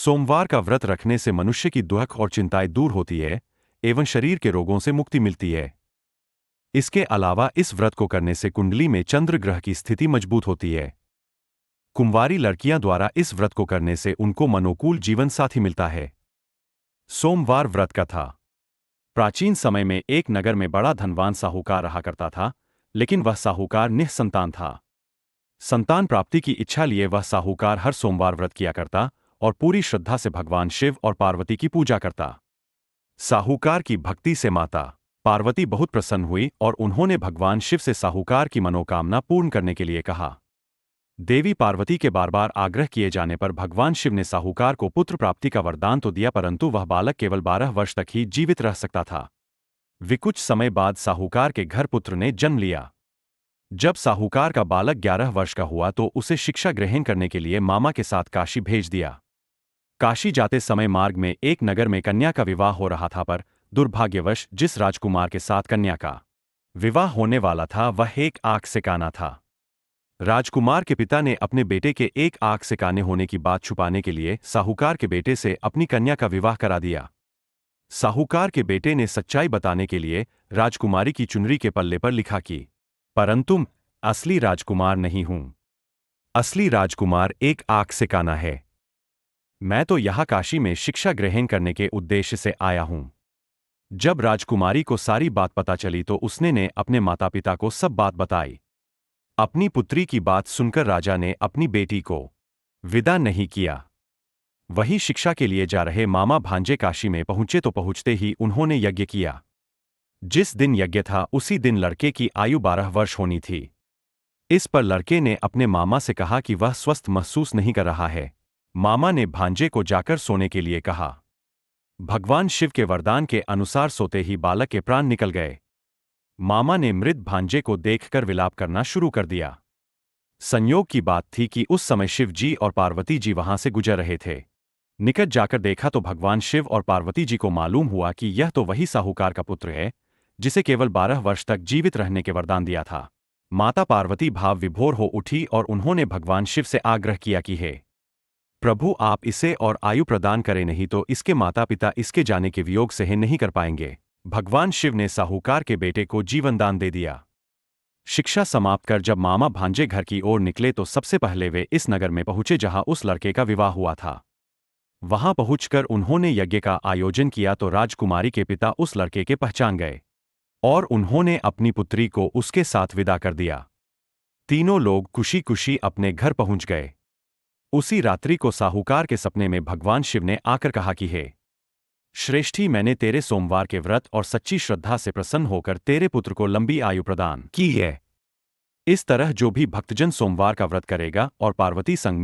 सोमवार का व्रत रखने से मनुष्य की दुख और चिंताएं दूर होती है एवं शरीर के रोगों से मुक्ति मिलती है। इसके अलावा इस व्रत को करने से कुंडली में चंद्र ग्रह की स्थिति मजबूत होती है। कुंवारी लड़कियां द्वारा इस व्रत को करने से उनको मनोकूल जीवन साथी मिलता है। सोमवार व्रत का था। प्राचीन समय में एक नगर में बड़ा धनवान साहूकार रहा करता था, लेकिन वह साहूकार निःसंतान था। संतान प्राप्ति की इच्छा लिए वह साहूकार हर सोमवार व्रत किया करता और पूरी श्रद्धा से भगवान शिव और पार्वती की पूजा करता। साहूकार की भक्ति से माता पार्वती बहुत प्रसन्न हुई और उन्होंने भगवान शिव से साहूकार की मनोकामना पूर्ण करने के लिए कहा। देवी पार्वती के बार बार आग्रह किए जाने पर भगवान शिव ने साहूकार को पुत्र प्राप्ति का वरदान तो दिया, परंतु वह बालक केवल 12 वर्ष तक ही जीवित रह सकता था। कुछ समय बाद साहूकार के घर पुत्र ने जन्म लिया। जब साहूकार का बालक 11 वर्ष का हुआ तो उसे शिक्षा ग्रहण करने के लिए मामा के साथ काशी भेज दिया। काशी जाते समय मार्ग में एक नगर में कन्या का विवाह हो रहा था, पर दुर्भाग्यवश जिस राजकुमार के साथ कन्या का विवाह होने वाला था वह एक आंख से काना था। राजकुमार के पिता ने अपने बेटे के एक आंख से काने होने की बात छुपाने के लिए साहूकार के बेटे से अपनी कन्या का विवाह करा दिया। साहूकार के बेटे ने सच्चाई बताने के लिए राजकुमारी की चुनरी के पल्ले पर लिखा कि परंतु असली राजकुमार नहीं हूं, असली राजकुमार एक आंख से काना है। मैं तो यहां काशी में शिक्षा ग्रहण करने के उद्देश्य से आया हूं। जब राजकुमारी को सारी बात पता चली तो उसने ने अपने माता पिता को सब बात बताई। अपनी पुत्री की बात सुनकर राजा ने अपनी बेटी को विदा नहीं किया। वही शिक्षा के लिए जा रहे मामा भांजे काशी में पहुंचे तो पहुंचते ही उन्होंने यज्ञ किया। जिस दिन यज्ञ था उसी दिन लड़के की आयु 12 वर्ष होनी थी। इस पर लड़के ने अपने मामा से कहा कि वह स्वस्थ महसूस नहीं कर रहा है। मामा ने भांजे को जाकर सोने के लिए कहा। भगवान शिव के वरदान के अनुसार सोते ही बालक के प्राण निकल गए। मामा ने मृत भांजे को देखकर विलाप करना शुरू कर दिया। संयोग की बात थी कि उस समय शिव जी और पार्वती जी वहां से गुजर रहे थे। निकट जाकर देखा तो भगवान शिव और पार्वती जी को मालूम हुआ कि यह तो वही साहूकार का पुत्र है जिसे केवल 12 वर्ष तक जीवित रहने के वरदान दिया था। माता पार्वती भाव विभोर हो उठी और उन्होंने भगवान शिव से आग्रह किया कि हे प्रभु, आप इसे और आयु प्रदान करें, नहीं तो इसके माता पिता इसके जाने के वियोग सहन नहीं कर पाएंगे। भगवान शिव ने साहूकार के बेटे को जीवन दान दे दिया। शिक्षा समाप्त कर जब मामा भांजे घर की ओर निकले तो सबसे पहले वे इस नगर में पहुंचे जहां उस लड़के का विवाह हुआ था। वहां पहुंचकर उन्होंने यज्ञ का आयोजन किया तो राजकुमारी के पिता उस लड़के के पहचान गए और उन्होंने अपनी पुत्री को उसके साथ विदा कर दिया। तीनों लोग खुशी खुशी अपने घर पहुंच गए। उसी रात्रि को साहूकार के सपने में भगवान शिव ने आकर कहा कि हे श्रेष्ठी, मैंने तेरे सोमवार के व्रत और सच्ची श्रद्धा से प्रसन्न होकर तेरे पुत्र को लंबी आयु प्रदान की है। इस तरह जो भी भक्तजन सोमवार का व्रत करेगा और पार्वती संग में